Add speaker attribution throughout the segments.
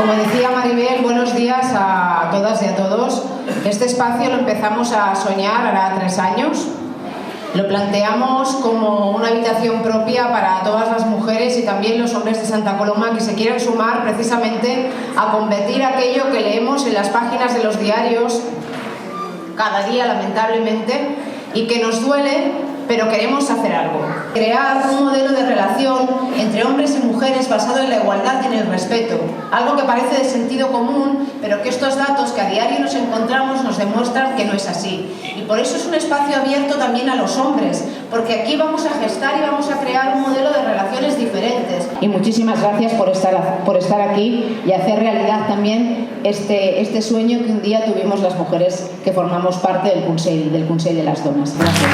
Speaker 1: Como decía Maribel, buenos días a todas y a todos. Este espacio lo empezamos a soñar hará 3 años. Lo planteamos como una habitación propia para todas las mujeres y también los hombres de Santa Coloma que se quieran sumar precisamente a combatir aquello que leemos en las páginas de los diarios cada día, lamentablemente, y que nos duele, pero queremos hacer algo. Crear un modelo de relación entre hombres y mujeres basado en la igualdad y en el respeto. Algo que parece de sentido común, pero que estos datos que a diario nos encontramos nos demuestran que no es así. Y por eso es un espacio abierto también a los hombres, porque aquí vamos a gestar y vamos a crear un modelo de relaciones diferentes. Y muchísimas gracias por estar aquí y hacer realidad también este sueño que un día tuvimos las mujeres que formamos parte del Consell de las Dones. Gracias.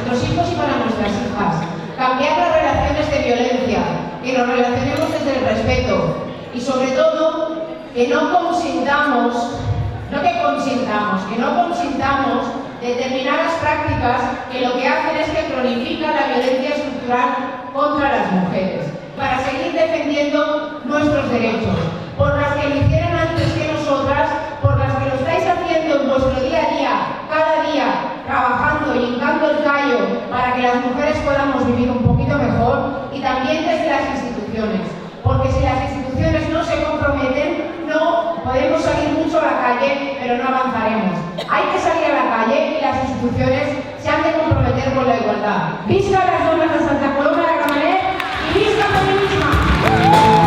Speaker 1: nuestros hijos y para nuestras hijas. Cambiar las relaciones de violencia, que nos relacionemos desde el respeto y sobre todo que no consintamos determinadas prácticas que lo que hacen es que cronifican la violencia estructural contra las mujeres, para seguir defendiendo nuestros derechos, por las que lo hicieron antes que nosotras, por las que lo estáis haciendo en vuestro día a día, cada día, trabajando y hincando el callo para que las mujeres podamos vivir un poquito mejor, y también desde las instituciones, porque si las instituciones no se comprometen, no podemos salir mucho a la calle, pero no avanzaremos. Hay que salir a la calle y las instituciones se han de comprometer con la igualdad. ¡Visca las donas de Santa Coloma de Gramenet y visca el feminismo!